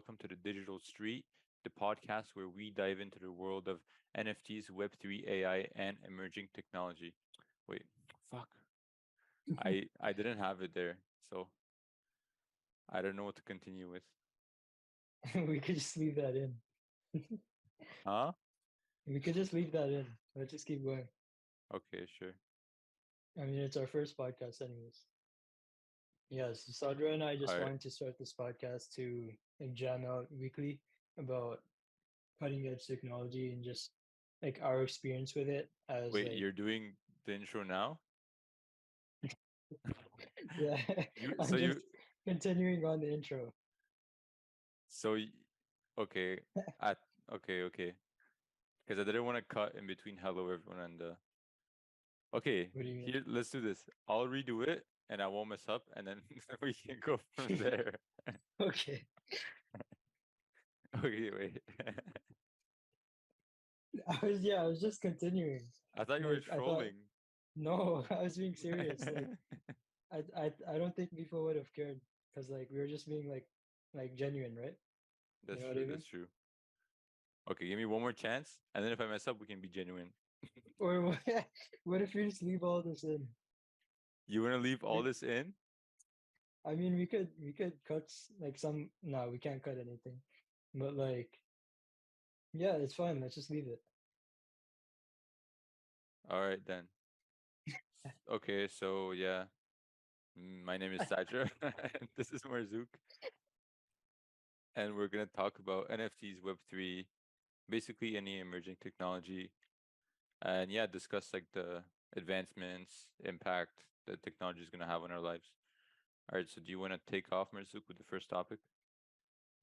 welcome to the Digital Street, the podcast where we dive into the world of NFTs, Web3, AI, and emerging technology. Wait, fuck. I didn't have it there, so I don't know what to continue with. We could just leave that in. Huh? We could just leave that in. Let's just keep going. Okay, sure. I mean, it's our first podcast, anyways. Yes, Sadra and I All just right. wanted to start this podcast to jam out weekly about cutting edge technology and just like our experience with it as Wait, like you're doing the intro now? yeah. You I'm so just you continuing on the intro. so y- okay. At okay. Because I didn't want to cut in between hello everyone and okay, What do you mean? here let's do this. I'll redo it and I won't mess up and then we can go from there. Okay. Okay, wait. I was just continuing. I thought you were Like I thought trolling. no, I was being serious. Like I don't think people would have cared because like we were just being like genuine, right? You That's know what true, I mean? that's true. Okay, give me one more chance, and then if I mess up, we can be genuine. Or what, what if we just leave all this in? You want to leave all We, this in? I mean, we could cut like some. No, we can't cut anything. But like, yeah, it's fine. Let's just leave it. All right, then. Okay, so yeah, my name is Sajra, and this is Marzouk, and we're gonna talk about NFTs, Web3, basically any emerging technology, and yeah, discuss like the advancements, impact that technology is gonna have on our lives. All right, so do you want to take off, Marzouk, with the first topic?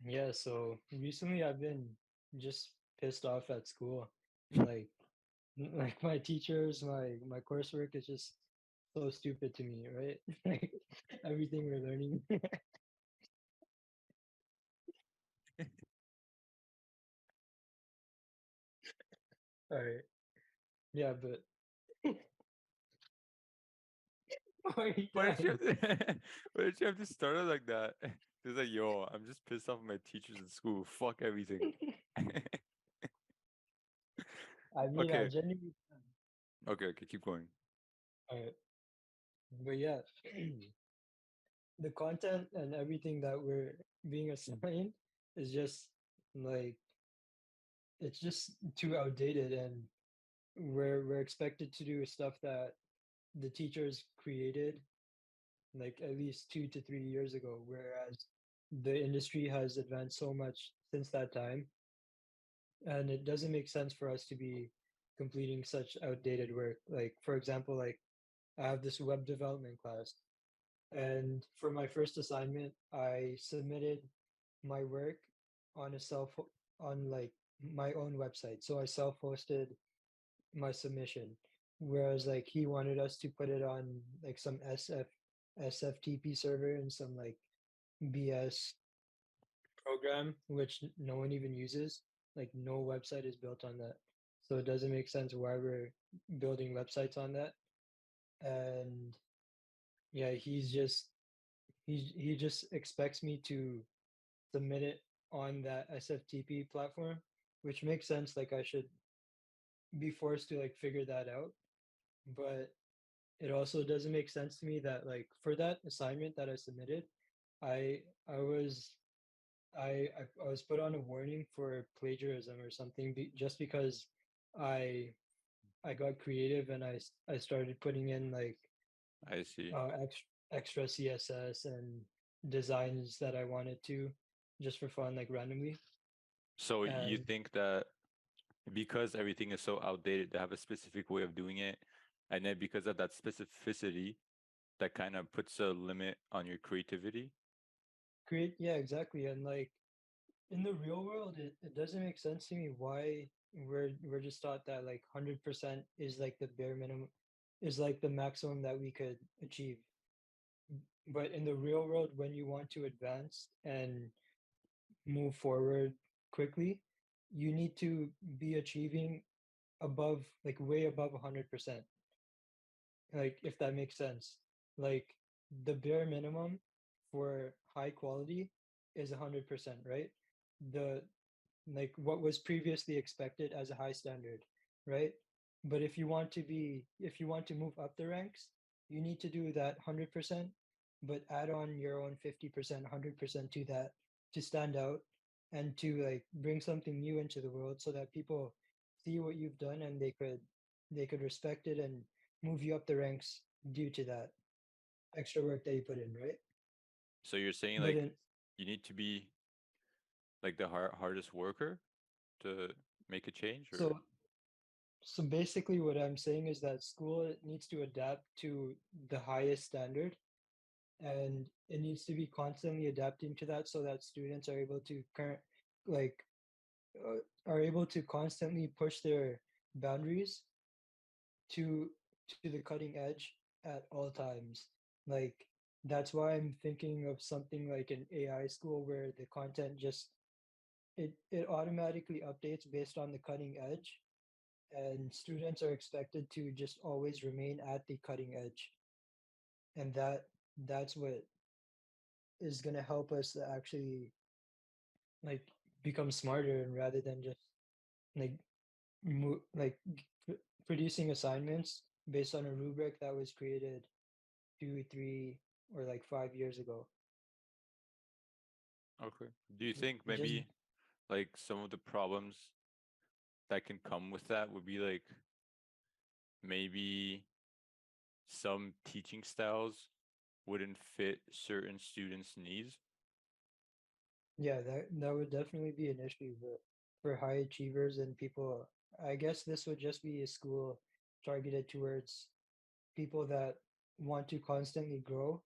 Yeah. So recently, I've been just pissed off at school. Like, like my teachers, my coursework is just so stupid to me, right? Like everything we're learning. All right. Yeah, but why are you Why did you dying? have to, why did you have to start it like that? It's like, yo, I'm just pissed off at my teachers in school. Fuck everything. I mean, I Okay, genuinely. okay, keep going. All right. But yeah, the content and everything that we're being assigned is just like it's just too outdated, and we're expected to do stuff that the teachers created like at least 2 to 3 years ago, whereas the industry has advanced so much since that time, and it doesn't make sense for us to be completing such outdated work. Like for example, like I have this web development class, and for my first assignment, I submitted my work on a self on like my own website. So I self-hosted my submission. Whereas like he wanted us to put it on like some SFTP server and some like BS program, which no one even uses. Like no website is built on that. So it doesn't make sense why we're building websites on that. And yeah, he just expects me to submit it on that SFTP platform, which makes sense. Like I should be forced to like figure that out. But it also doesn't make sense to me that like for that assignment that I submitted, I was I was put on a warning for plagiarism or something just because I I got creative and I started putting in like I see. extra CSS and designs that I wanted to just for fun, like randomly. So you And think that because everything is so outdated, they have a specific way of doing it, and then because of that specificity, that kind of puts a limit on your creativity? create, yeah, exactly. And like in the real world, it doesn't make sense to me why we're just taught that like 100% is like the bare minimum, is like the maximum that we could achieve. But in the real world, when you want to advance and move forward quickly, you need to be achieving above, like way above 100%. Like if that makes sense. Like the bare minimum for high quality is 100%, right? the like what was previously expected as a high standard, right? But if you want to move up the ranks, you need to do that 100%, but add on your own 50%, 100% to that to stand out and to like bring something new into the world so that people see what you've done and they could respect it and move you up the ranks due to that extra work that you put in, right? So you're saying But like in you need to be like the hardest worker to make a change, or so So basically, what I'm saying is that school needs to adapt to the highest standard, and it needs to be constantly adapting to that so that students are able to like are able to constantly push their boundaries to to the cutting edge at all times. Like that's why I'm thinking of something like an AI school where the content just it automatically updates based on the cutting edge and students are expected to just always remain at the cutting edge and that's what is going to help us to actually like become smarter and rather than just like like producing assignments based on a rubric that was created 2 3 or like 5 years ago. okay? Do you think Just maybe like some of the problems that can come with that would be like maybe some teaching styles wouldn't fit certain students' needs? yeah, that would definitely be an issue for high achievers and people. I guess this would just be a school targeted towards people that want to constantly grow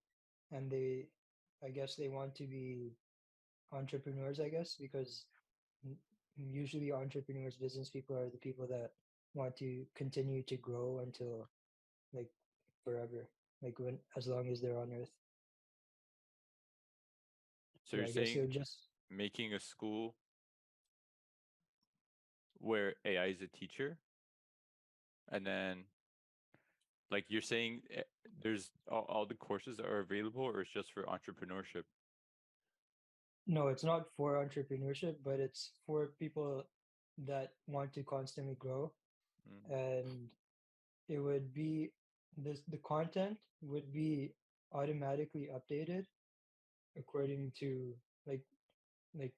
and I guess they want to be entrepreneurs, I guess, because n- usually entrepreneurs, business people are the people that want to continue to grow until like forever, like when as long as they're on earth. So So you're I guess it saying would just making a school where AI is a teacher, and then like you're saying there's all the courses are available, or it's just for entrepreneurship? no, it's not for entrepreneurship, but it's for people that want to constantly grow Mm. and it would be the content would be automatically updated according to like like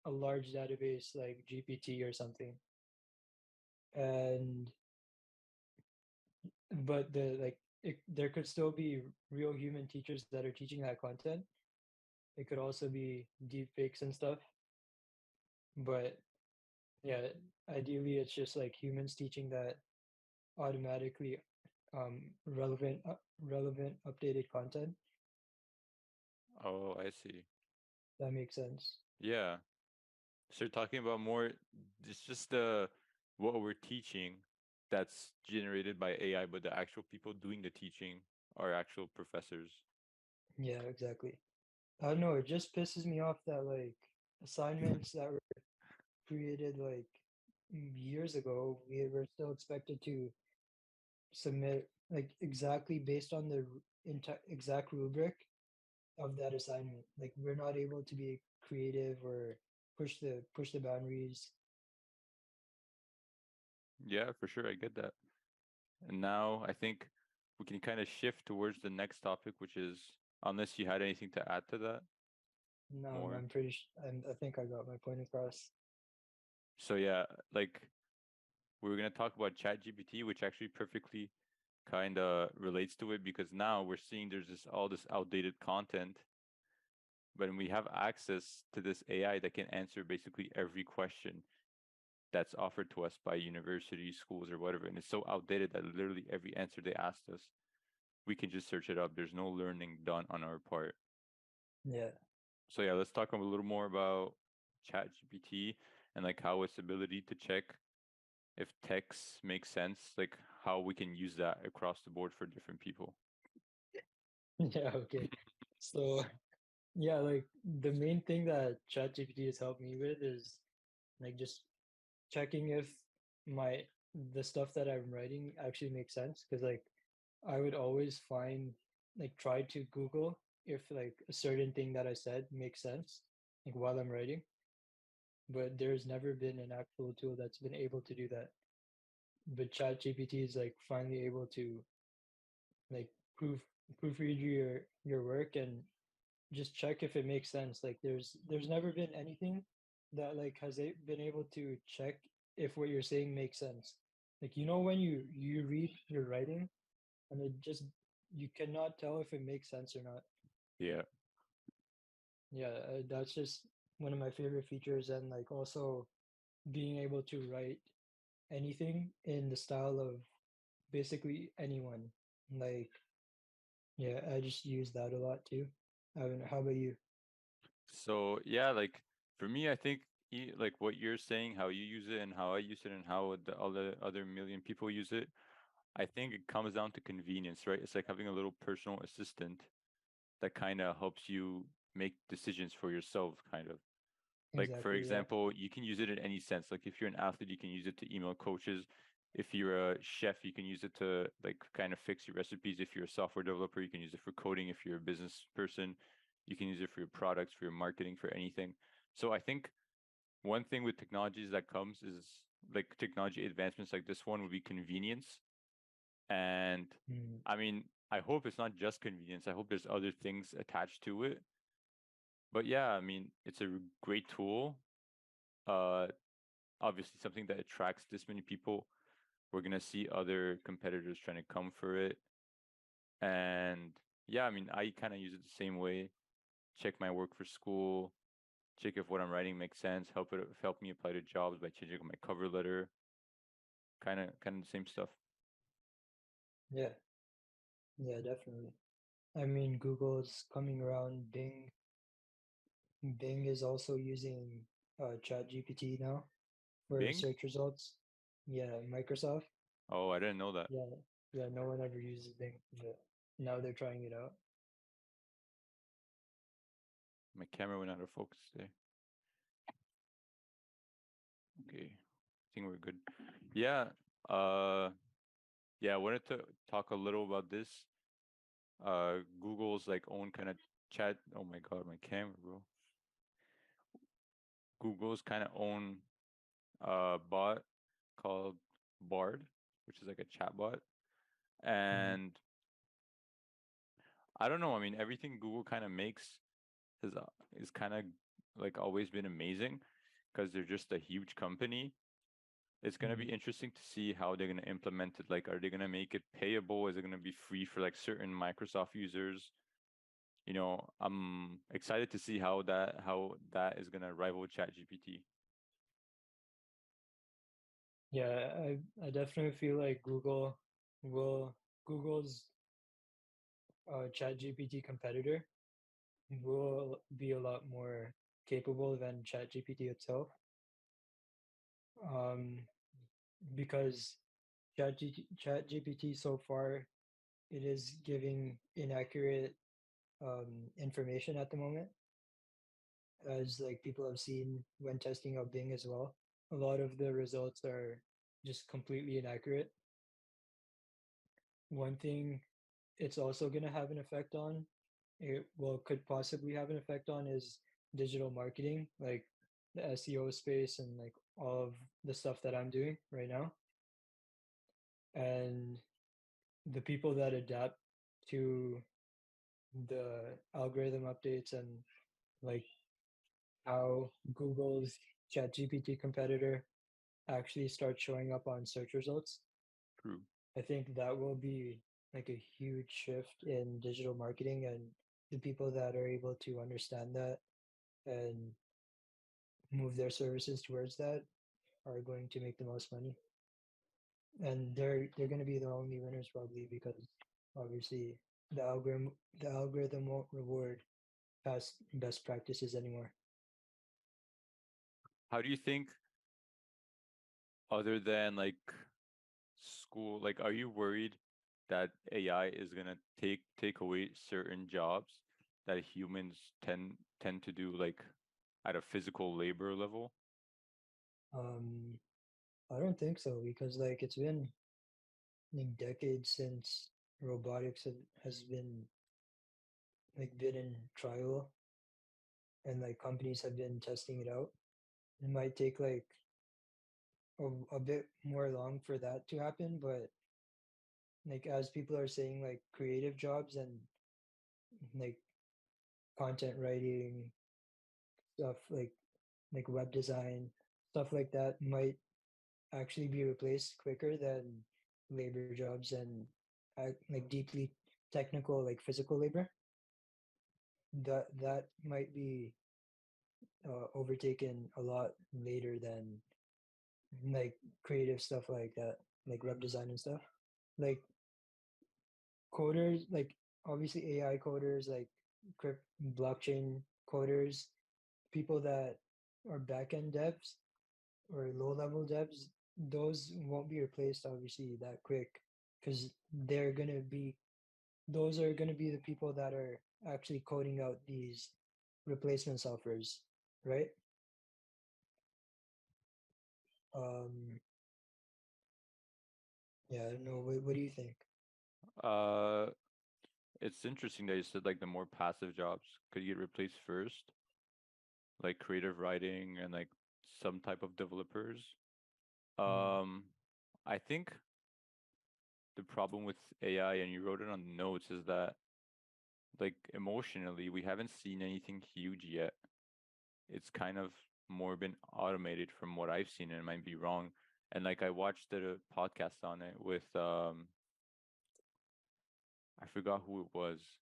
a large database like GPT or something. And but there could still be real human teachers that are teaching that content. It could also be deep fakes and stuff. But yeah, ideally it's just like humans teaching that automatically relevant updated content. Oh, I see. That makes sense. Yeah. So you're talking about more, it's just the what we're teaching that's generated by AI, but the actual people doing the teaching are actual professors. Yeah, exactly. I don't know, it just pisses me off that like assignments that were created like years ago, we were still expected to submit like exactly based on the exact rubric of that assignment. Like we're not able to be creative or push the boundaries. Yeah, for sure. I get that. And now I think we can kind of shift towards the next topic, which is unless you had anything to add to that No, more. I'm pretty I think I got my point across. So yeah, like we were gonna talk about ChatGPT, which actually perfectly kind of relates to it because now we're seeing there's this all this outdated content, but we have access to this AI that can answer basically every question that's offered to us by universities, schools, or whatever, and it's so outdated that literally every answer they asked us, we can just search it up. There's no learning done on our part. Yeah. So yeah, let's talk a little more about ChatGPT and like how its ability to check if text makes sense, like how we can use that across the board for different people. Yeah, okay. So yeah, like the main thing that ChatGPT has helped me with is like just checking if my the stuff that I'm writing actually makes sense. Because like I would always find like try to Google if like a certain thing that I said makes sense, like while I'm writing. but there's never been an actual tool that's been able to do that. But ChatGPT is like finally able to like proof proofread your work and just check if it makes sense. Like there's never been anything that like been able to check if what you're saying makes sense. Like when you read your writing and it just you cannot tell if it makes sense or not. Yeah. Yeah, that's just one of my favorite features, and like also being able to write anything in the style of basically anyone. Like yeah, I just use that a lot too. I mean, how about you? So yeah, like for me, I think like what you're saying, how you use it and how I use it and how the other million people use it, I think it comes down to convenience, right? It's like having a little personal assistant that kind of helps you make decisions for yourself, kind of. Like for Exactly, yeah. example, you can use it in any sense. Like if you're an athlete, you can use it to email coaches. If you're a chef, you can use it to like kind of fix your recipes. If you're a software developer, you can use it for coding. If you're a business person, you can use it for your products, for your marketing, for anything. So I think one thing with technologies that comes is like technology advancements like this one would be convenience. And Mm. I mean, I hope it's not just convenience. I hope there's other things attached to it. But yeah, I mean, it's a great tool. Uh, Obviously something that attracts this many people. We're gonna see other competitors trying to come for it. And yeah, I mean, I kind of use it the same way. Check my work for school, check if what I'm writing makes sense, help me apply to jobs by changing my cover letter. Kind of the same stuff. Yeah, yeah, definitely. I mean, Google's coming around. Bing is also using ChatGPT now for Bing? search results. Yeah, Microsoft. Oh, I didn't know that. Yeah, yeah, no one ever uses Bing, but now they're trying it out. My camera went out of focus there. Okay, I think we're good. Yeah. Uh, yeah. I wanted to talk a little about this. Google's like own kind of chat. Oh my God, my camera, bro. Google's kind of own bot called Bard, which is like a chat bot. Mhm. And I don't know. I mean, everything Google kind of makes is is kind of like always been amazing because they're just a huge company. It's gonna be Mhm. interesting to see how they're gonna implement it. Like, are they gonna make it payable? Is it gonna be free for like certain Microsoft users? I'm excited to see how that is gonna rival ChatGPT. Yeah, I definitely feel like will Google's ChatGPT competitor will be a lot more capable than ChatGPT itself. Um, because ChatGPT so far it is giving inaccurate information at the moment, as like people have seen when testing out Bing as well. A lot of the results are just completely inaccurate. One thing it's also going to have an effect on, it well could possibly have an effect on, is digital marketing, like the SEO space and like all of the stuff that I'm doing right now. And the people that adapt to the algorithm updates and like how Google's ChatGPT competitor actually starts showing up on search results. True. I think that will be like a huge shift in digital marketing, and the people that are able to understand that and move their services towards that are going to make the most money. And they're going to be the only winners probably, because obviously the algorithm won't reward past best practices anymore. How do you think, other than like school, like, are you worried that AI is gonna take away certain jobs that humans tend to do, like at a physical labor level? Um, I don't think so, because like it's been like decades since robotics has been in trial, and like companies have been testing it out. it might take like a bit more long for that to happen, but like as people are saying, like creative jobs and like content writing stuff, like web design, stuff like that might actually be replaced quicker than labor jobs and like deeply technical like physical labor. That might be overtaken a lot later than like creative stuff like that, like web design and stuff. Like coders, like obviously AI coders, like blockchain coders, people that are backend devs or low level devs, those won't be replaced obviously that quick because they're gonna be those are gonna be the people that are actually coding out these replacement softwares, right? Um, yeah, I don't know. What do you think? Uh, it's interesting that you said like the more passive jobs could get replaced first, like creative writing and like some type of developers. Mm, Um, I think the problem with AI, and you wrote it on the notes, is that like emotionally, we haven't seen anything huge yet. It's kind of more been automated from what I've seen, and it might be wrong. And like I watched a podcast on it with I forgot who it was,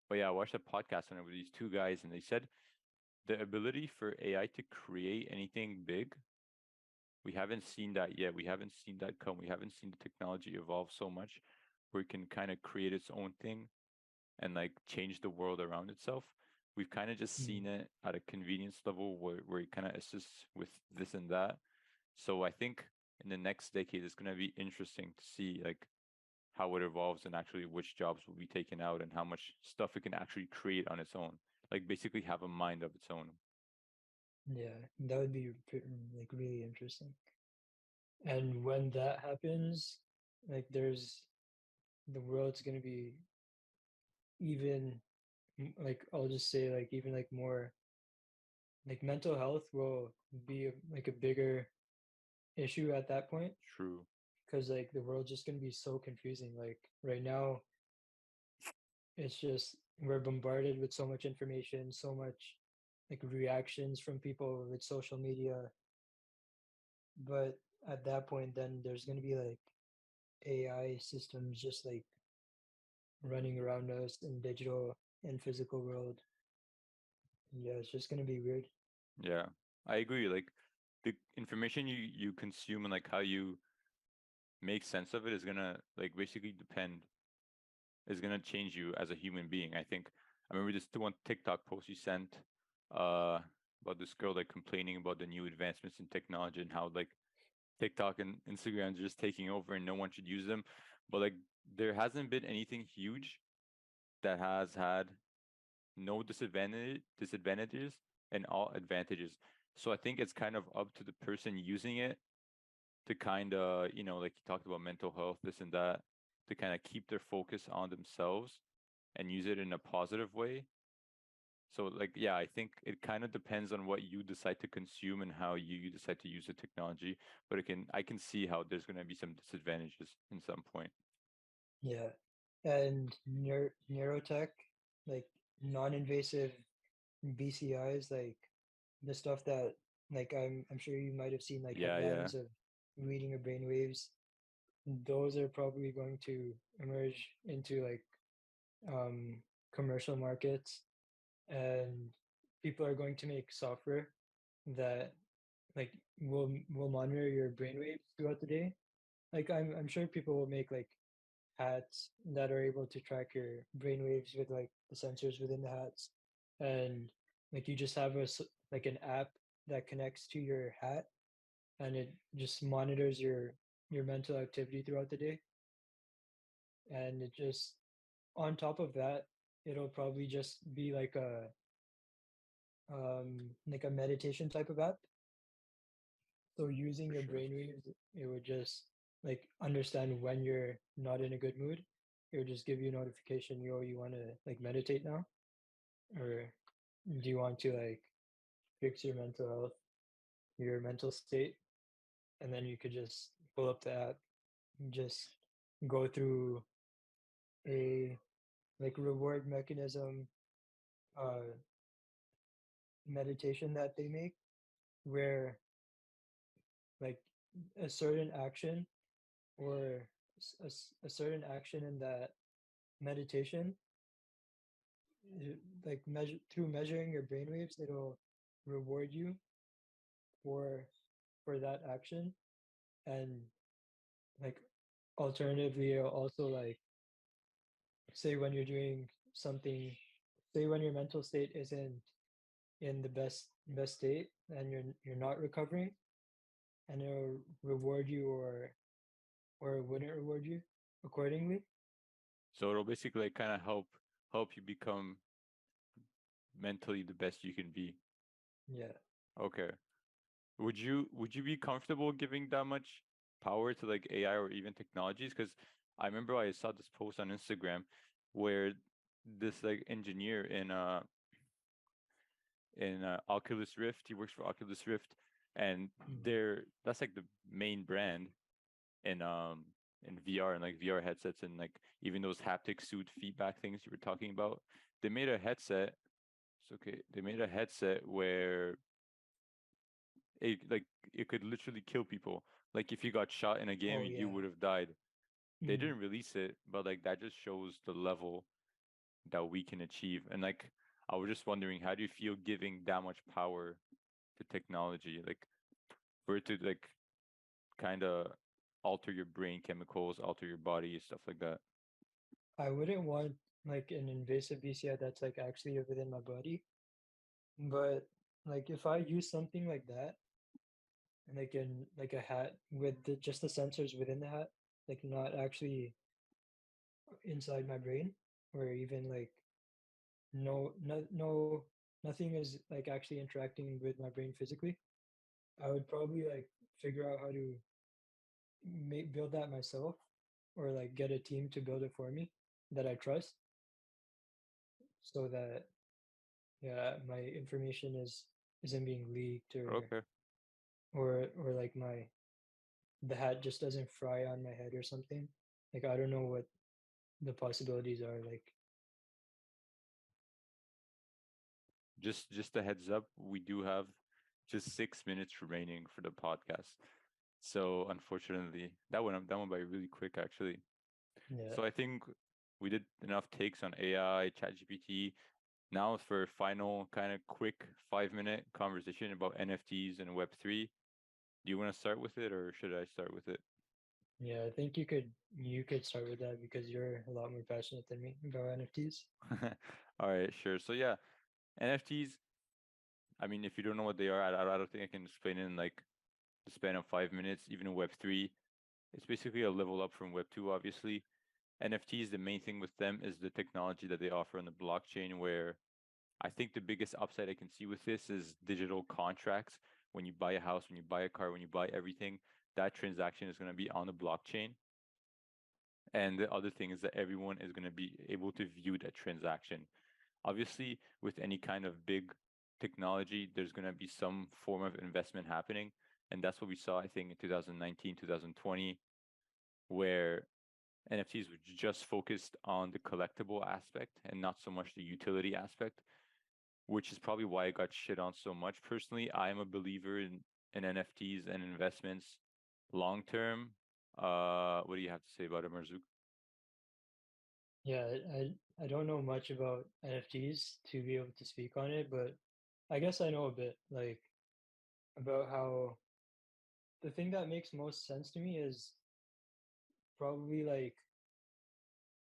but yeah, I watched a podcast on it with these two guys, and they said the ability for AI to create anything big, we haven't seen that yet. We haven't seen that come. We haven't seen the technology evolve so much where it can kind of create its own thing and like change the world around itself. We've kind of just mm, seen it at a convenience level where it kind of assists with this and that. So I think in the next decade, it's going to be interesting to see like how it evolves and actually which jobs will be taken out and how much stuff it can actually create on its own. Like basically have a mind of its own. yeah, that would be like really interesting. And when that happens, like there's the world's gonna be even like I'll just say like even like more like mental health will be like a bigger issue at that point True. because like the world's just gonna be so confusing. Like right now, it's just we're bombarded with so much information, so much like reactions from people with social media. But at that point, then there's gonna be like AI systems just like running around us in digital and physical world. Yeah, it's just gonna be weird. Yeah, I agree. Like the information you consume and like how you make sense of it is gonna like basically depend is gonna change you as a human being. I think I remember this one TikTok post you sent uh about this girl like complaining about the new advancements in technology and how like TikTok and Instagram are just taking over and no one should use them. But like there hasn't been anything huge that has had no disadvantages and all advantages. So I think it's kind of up to the person using it to kind of, you know, like you talked about mental health, this and that, to kind of keep their focus on themselves and use it in a positive way. So like yeah, I think it kind of depends on what you decide to consume and how you decide to use the technology. But I can see how there's gonna be some disadvantages in some point. Yeah, and neurotech, like non-invasive BCIs, like the stuff that like I'm sure you might have seen like Yeah, yeah. headlines of reading your brain waves. Those are probably going to emerge into like um, commercial markets, and people are going to make software that like will monitor your brainwaves throughout the day. Like I'm sure people will make like hats that are able to track your brainwaves with like the sensors within the hats, and like you just have like an app that connects to your hat, and it just monitors your mental activity throughout the day, and it just on top of that, it'll probably just be like a meditation type of app. So using For your sure. brainwaves, it would just like understand when you're not in a good mood. It would just give you a notification, yo, you want to like meditate now, or do you want to like fix your mental health? your mental state, and then you could just pull up the app, just go through a like reward mechanism uh meditation that they make where like a certain action or a certain action in that meditation, like measure through measuring your brain waves, it'll reward you for that action. And like alternatively, it'll also like say when you're doing something, say when your mental state isn't in the best state and you're not recovering, and it'll reward you or it wouldn't reward you accordingly. So it'll basically like kind of help you become mentally the best you can be. Yeah. Okay. Would you be comfortable giving that much power to like AI or even technologies? Because I remember I saw this post on Instagram where this like engineer in Oculus Rift, he works for Oculus Rift, and Mm. that's like the main brand in in VR and like VR headsets and like even those haptic suit feedback things you were talking about. They made a headset. It's okay. They made a headset where it like it could literally kill people. Like if you got shot in a game, Oh you yeah. would have died. They Mm. didn't release it, but like that just shows the level that we can achieve. And like I was just wondering, how do you feel giving that much power to technology? Like for it to like kind of alter your brain chemicals, alter your body, stuff like that. I wouldn't want like an invasive BCI that's like actually within my body, but like if I use something like that, like in like a hat with just the sensors within the hat, like not actually inside my brain, or even like no nothing is like actually interacting with my brain physically. I would probably like figure out how to build that myself, or like get a team to build it for me that I trust, so that yeah my information isn't being leaked, Okay. or like my the hat just doesn't fry on my head or something. Like I don't know what the possibilities are. Like Just a heads up, we do have just 6 minutes remaining for the podcast. So unfortunately, that went by really quick actually. yeah. So I think we did enough takes on AI, ChatGPT. Now for a final kind of quick 5 minute conversation about NFTs and Web3. Do you want to start with it or should I start with it? Yeah, I think you could start with that because you're a lot more passionate than me about NFTs. All right, sure. So yeah, NFTs, I mean, if you don't know what they are, I don't think I can explain it in like the span of 5 minutes. Even in Web3, it's basically a level up from Web2, obviously. NFTs, the main thing with them is the technology that they offer on the blockchain, where I think the biggest upside I can see with this is digital contracts. When you buy a house, when you buy a car, when you buy everything, that transaction is going to be on the blockchain. And the other thing is that everyone is going to be able to view that transaction. Obviously, with any kind of big technology, there's going to be some form of investment happening. And that's what we saw, I think, in 2019, 2020, where NFTs were just focused on the collectible aspect and not so much the utility aspect, which is probably why I got shit on so much. Personally, I am a believer in NFTs and investments long term. What do you have to say about it, Marzouk? Yeah, I don't know much about NFTs to be able to speak on it, but I guess I know a bit, like about how the thing that makes most sense to me is probably like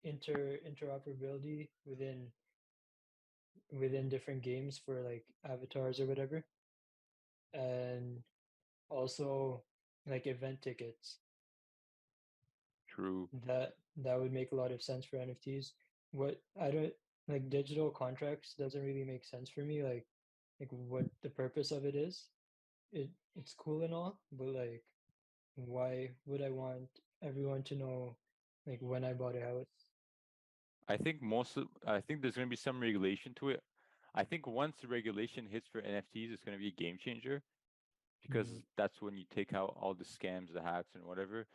interoperability within different games for like avatars or whatever, and also like event tickets. True. That would make a lot of sense for NFTs. What I don't like digital contracts doesn't really make sense for me. Like what the purpose of it is. It's cool and all, but like why would I want everyone to know like when I bought a house? I think there's going to be some regulation to it. I think once the regulation hits for NFTs, it's going to be a game changer. because Mm-hmm. that's when you take out all the scams, the hacks, and whatever.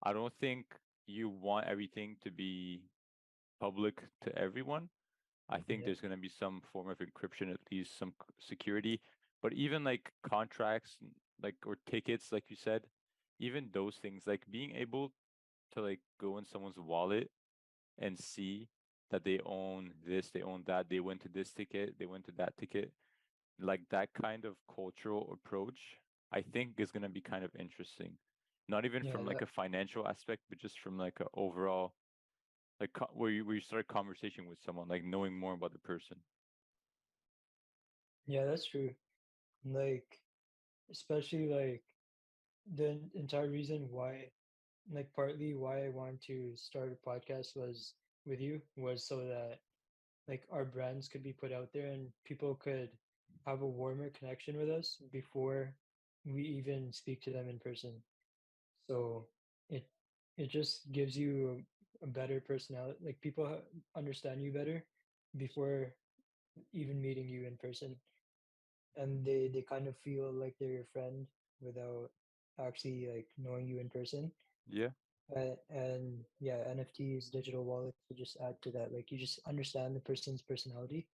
I don't think you want everything to be public to everyone. I think Yeah. there's going to be some form of encryption, at least some security. But even like contracts, like or tickets, like you said, even those things, like being able to like go in someone's wallet and see that they own this, they own that, they went to this ticket, they went to that ticket, like that kind of cultural approach, I think is going to be kind of interesting. Not even Yeah. from like a financial aspect, but just from like a overall like where you start a conversation with someone, like knowing more about the person. Yeah, that's true. Like, especially like the entire reason why, like, partly why I wanted to start a podcast was with you was so that like our brands could be put out there and people could have a warmer connection with us before we even speak to them in person. So it it just gives you a better personality. Like people understand you better before even meeting you in person, and they kind of feel like they're your friend without actually like knowing you in person. Yeah, And yeah, NFTs, digital wallets will just add to that. Like you just understand the person's personality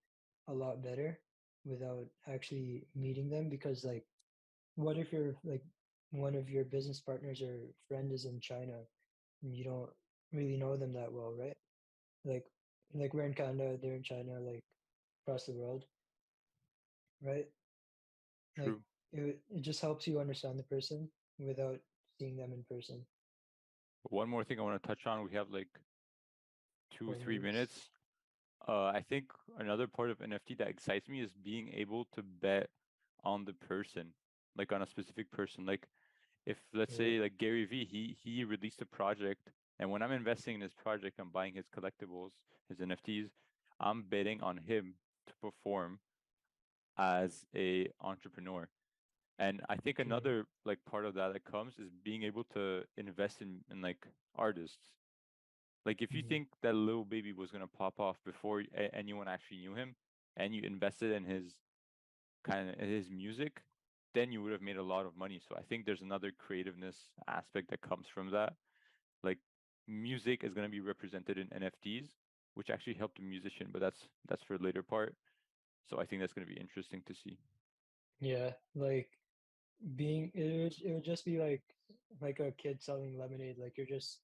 a lot better without actually meeting them. Because like, what if you're like one of your business partners or friend is in China and you don't really know them that well, right? Like like we're in Canada, they're in China, like across the world, right? Like true. it just helps you understand the person without seeing them in person. One more thing I want to touch on. We have like two, 3 4 minutes. minutes. I think another part of NFT that excites me is being able to bet on the person, like on a specific person. Like if let's Yeah. say like Gary V, he released a project, and when I'm investing in his project, I'm buying his collectibles, his NFTs. I'm betting on him to perform as a entrepreneur. And I think Okay. another like part of that that comes is being able to invest in like artists. Like if you Mhm. think that Lil Baby was gonna pop off before anyone actually knew him, and you invested in his kind of his music, then you would have made a lot of money. So I think there's another creativeness aspect that comes from that. Like music is gonna be represented in NFTs, which actually help the musician, but that's for a later part. So I think that's gonna be interesting to see. Yeah, like being it would just be like a kid selling lemonade. Like you're just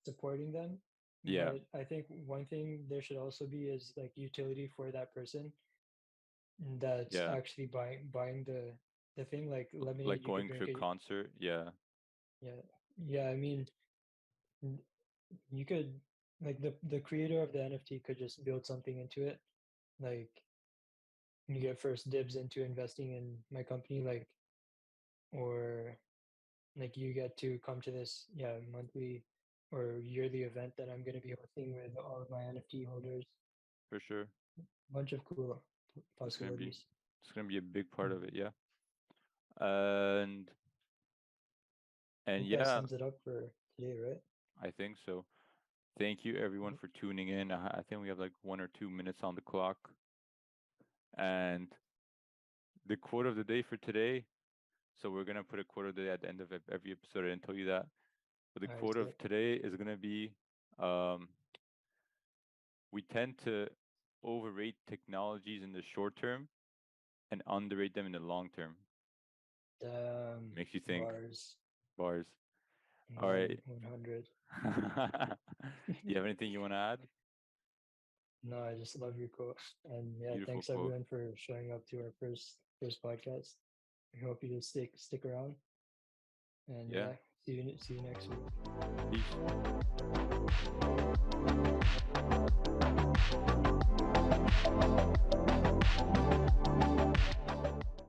supporting them. Yeah, But I think one thing there should also be is like utility for that person that's yeah. actually buying the thing. Like lemonade, Like you could going to drink a it. concert. Yeah, Yeah, yeah. I mean, n- you could like the creator of the NFT could just build something into it. Like you get first dibs into investing in my company, or like you get to come to this monthly or yearly event that I'm going to be hosting with all of my NFT holders. for sure. Bunch of cool It's gonna be possibilities. it's gonna be a big part Mhm. of it. Yeah, and I and think that yeah, sums it up for today, right? I think so. Thank you everyone Yep. for tuning in. I think we have like 1 or 2 minutes on the clock, and the quote of the day for today. So we're gonna put a quote of the day at the end of every episode. I didn't tell you that, but the All right, quote of sick. today is gonna be, um, "We tend to overrate technologies in the short term and underrate them in the long term." Makes you think. Bars. Bars. All right. 100. Do you have anything you want to add? No, I just love your quote. And yeah, Beautiful thanks quote. everyone for showing up to our first podcast. I hope you just stick around. And Yeah. yeah, see you next week. Peace.